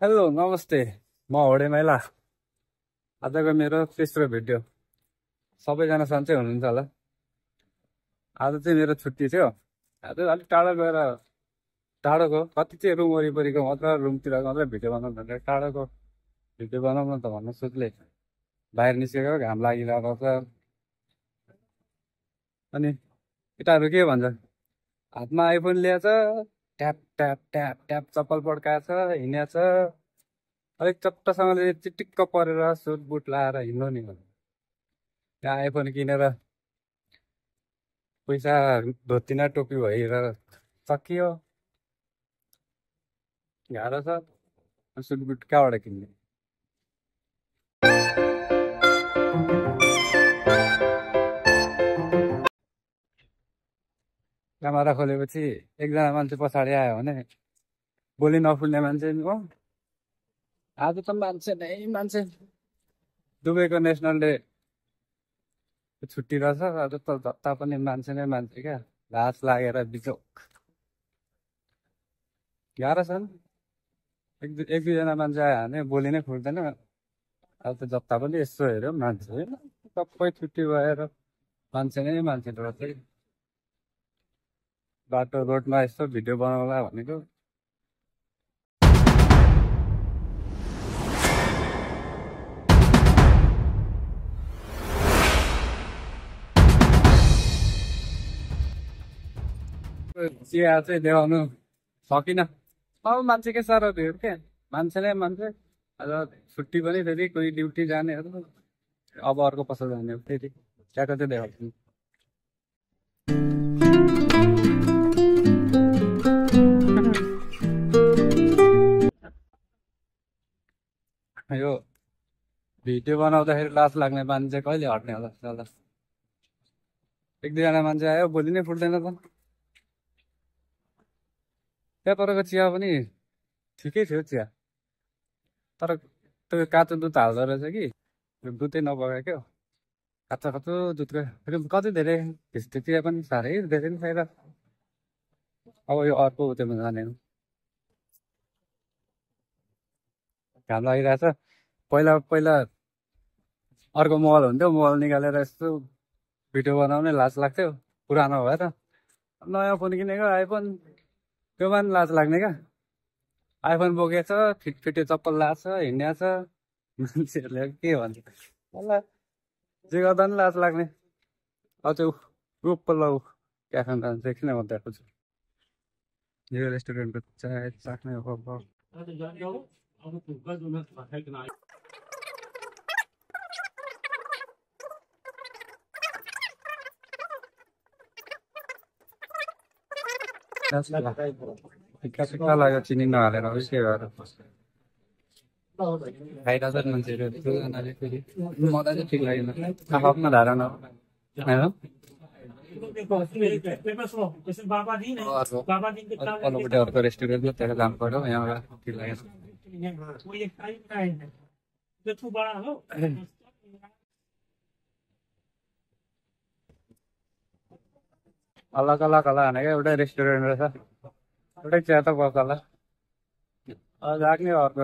Hello नमस्ते। म होडे मैला। आजको मेरो तेस्रो भिडियो। सबैजना सन्चै हुनुहुन्छ होला। आज चाहिँ मेरो छुट्टी थियो। आज अलिक टाढो गएर टाढोको कति चाहिँ रुम वरिपरिको मात्र रुमतिर मात्रै भिडियो बनाउनु भनेर टाढोको भिडियो बनाउनु त भन्नु सोच्ले बाहिर निस्केको घाम लागिरहेको छ। अनि केटाहरू के भन्छ, हातमा आइफोन ल्याएछ, ट्याप ट्याप ट्याप ट्याप चप्पल पड्काएछ, हिँडेछ, अलिक चट्टसँगले चिटिक्क परेर सुट बुट लाएर हिँड्नु नि भन्नु। त्यहाँ आइफोन किनेर पैसा धोतिना टोपी भइरहेर सकियो। गाह्रो छ। सुट बुट कहाँबाट किन्ने? क्यामेरा खोलेपछि एकजना मान्छे पछाडि आयो भने बोली नफुल्ने मान्छे नि हो। आज त मान्छे नै मान्छे। दुबईको नेसनल डे छुट्टी रहेछ। आज त जता पनि मान्छे नै मान्छे क्या। घाँस लागेर बिजोक गाह्रो छन्। एक दुईजना मान्छे आयो भने बोली नै फुट्दैन। अब त जता पनि यसो हेऱ्यो मान्छे होइन, सबै छुट्टी भएर मान्छे नै मान्छे रहेछ। बाटो रोडमा यसो भिडियो बनाउला भनेको चिया चाहिँ देखाउनु सकिनँ। अब मान्छेकै साह्रो भेट क्या। मान्छे नै मान्छे। आज छुट्टी पनि फेरि कोही ड्युटी जानेहरू, अब अर्को पसल जाने हो फेरि त्यहाँको चाहिँ देखाउँछु। यो भिडियो बनाउँदाखेरि लाज लाग्ने मान्छे कहिले हट्ने होला ल? एक दुईजना मान्छे आयो, बोली नै फुट्दैन त। त्यहाँ परको चिया पनि ठिकै थियो चिया, तर त्यो काँचो दुध हाल्दो रहेछ कि दुधै नपकायो क्या। काँचो काँचो दुधको फेरि कति धेरै भिस्टे चिया पनि साह्रै धेरै पनि खाएर। अब यो अर्को उत्योमा जाने हो। घाम लागिरहेछ। पहिला पहिला अर्को मोबाइल हुन्थ्यो, मोबाइल निकालेर यस्तो भिडियो बनाउने लाज लाग्थ्यो पुरानो भएर। नयाँ फोन किनेको आइफोन, त्योमा पनि लाज लाग्ने क्या। आइफोन बोकेछ, फिटफिटे चप्पल लाछ, हिँडेछ, मान्छेहरूले के भन्छ मलाई जे गर्दा पनि लाज लाग्ने। अब त्यो उपल्लो क्याफे जान्छ किन म देखाएको छु। यो रेस्टुरेन्टको चाय चाख्ने हो। फिक्का फिक्का लाग्यो चिनी नहालेर के गरेर खाइरहेछ मान्छेहरू। दुईजनाले फेरि मलाई चाहिँ ठिक लागेन। आफ्नो धारणा होइन। पल्लोपट्टि अर्को रेस्टुरेन्ट छ, त्यहाँ जानु पर्यो। यहाँबाट ठिक लागेन। अलग अलग भनेको एउटै रेस्टुरेन्ट रहेछ, एउटै चिया त पर्छ होला। लाग्ने अर्को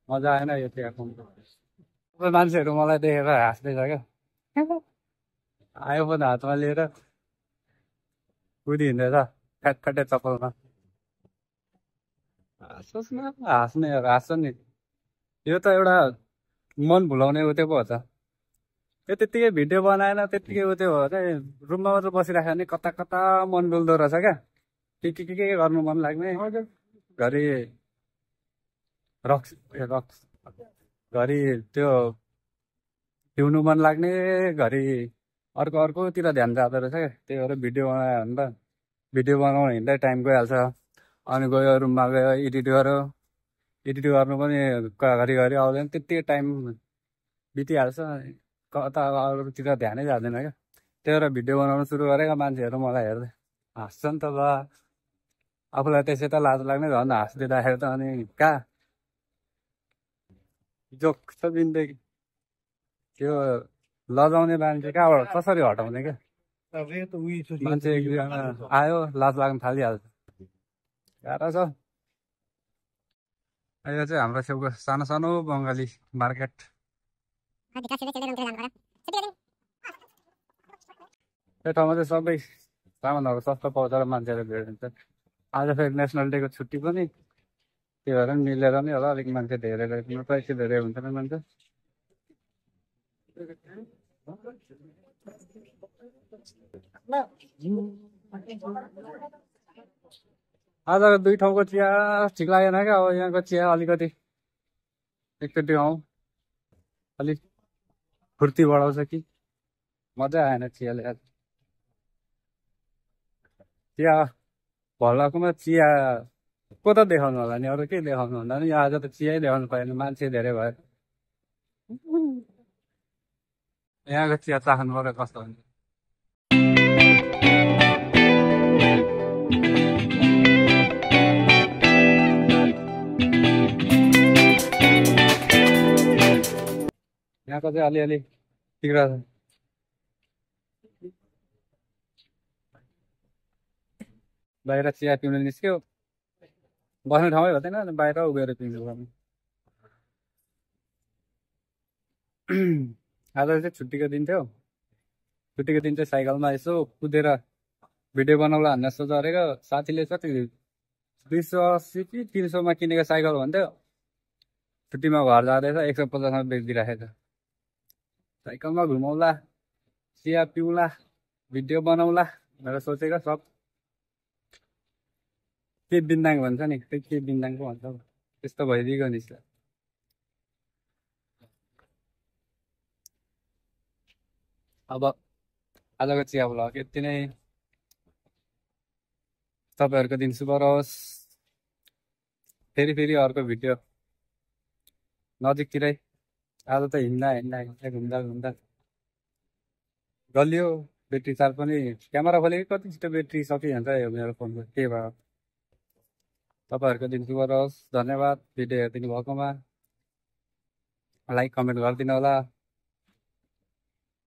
मजा आएन यो चिया खानु। मान्छेहरू मलाई देखेर हाँस्दैछ क्या। आइफोन हातमा लिएर कुदी हिँड्दैछ फ्याटफ्याटे चप्पलमा। हाँसोस् न, हाँस्छ नि। यो त एउटा मन भुलाउने उत्यो पो हो त। यो त्यत्तिकै भिडियो बनाएन, त्यत्तिकै उत्यो हो भने रुममा मात्र बसिराख्यो भने कता कता मन डुल्दो रहेछ क्या। के गर्नु मन लाग्ने। घरि रक्स घरि त्यो पिउनु मन लाग्ने, घरि अर्कोतिर ध्यान जाँदो रहेछ क्या। त्यही भएर भिडियो बनायो भने त भिडियो बनाउनु हिँड्दै टाइम गइहाल्छ। अनि गयो रुममा गयो एडिट गर्नु पनि घरि आउँदैन, त्यत्तिकै टाइम बितिहाल्छ। कता अरूतिर ध्यानै जाँदैन क्या। त्यही भएर भिडियो बनाउनु सुरु गरेको मान्छेहरू मलाई हेर्दै हाँस्छ नि त ल। आफूलाई त्यसै त लाज लाग्ने, झन् हाँसिदिँदाखेरि त अनि कहाँ जोक छ जिन्दगी। त्यो लजाउने मान्छे कहाँबाट कसरी हटाउने क्या। मान्छे एक दुईजना आयो लाज लाग्न थालिहाल्छ। गाह्रो छ। यो चाहिँ हाम्रो छेउको सानो सानो बङ्गाली मार्केट। यो ठाउँमा चाहिँ सबै सामानहरू सस्तो पाउँछ र मान्छेहरू भिड हुन्छ। आज फेरि नेसनल डेको छुट्टी पनि, त्यही भएर पनि मिलेर नै होला अलिक मान्छे धेरै रहेछ, पैसा धेरै हुन्थेन मान्छे। आजको दुई ठाउँको चिया ठिक लागेन क्या। अब यहाँको चिया अलिकति एकचोटि आउँ अलिक फुर्ती बढाउँछ कि मजा आएन चियाले। आज चिया भल्लाकोमा चिया को त देखाउनु होला नि, अरू के देखाउनु हुँदा नि। आज त चियै देखाउनु पाएन, मान्छे धेरै भयो। यहाँको चिया चाख्नु पर्यो कस्तो हुन्छ। यहाँको चाहिँ अलिअलि बिग्रा छ। बाहिर चिया पिउनु निस्क्यो, बस्ने ठाउँै हुँदैन, बाहिर उभिएर पिउनु पर्ने। आज चाहिँ छुट्टीको दिन थियो। छुट्टीको दिन चाहिँ साइकलमा यसो कुदेर भिडियो बनाउला भन्ने सोच गरेको। साथीले कति 280 कि 300मा किनेको साइकल भन्थ्यो, छुट्टीमा घर जाँदैछ 150मा बेचिदिइराखेको छ। साइकलमा घुमाउला, चिया पिउला, भिडियो बनाउला भनेर सोचेको। सब के बिन्दाङ भन्छ नि, त्यही के बिन्दाङ पो भन्छ, त्यस्तो भइदिएको नि। अब आजको चिया भ्लग यति नै। तपाईँहरूको दिन शुभ रहोस्। फेरि अर्को भिडियो नजिकतिरै। आज त हिँड्दा घुम्दा गलियो। ब्याट्री चार्ज पनि क्यामेरा खोलेको कति छिटो ब्याट्री सकिहाल्छ यो मेरो फोनको, के भयो। तपाईँहरूको दिन शुभ रहोस्। धन्यवाद भिडियो हेरिदिनु भएकोमा। लाइक कमेन्ट गरिदिनु होला।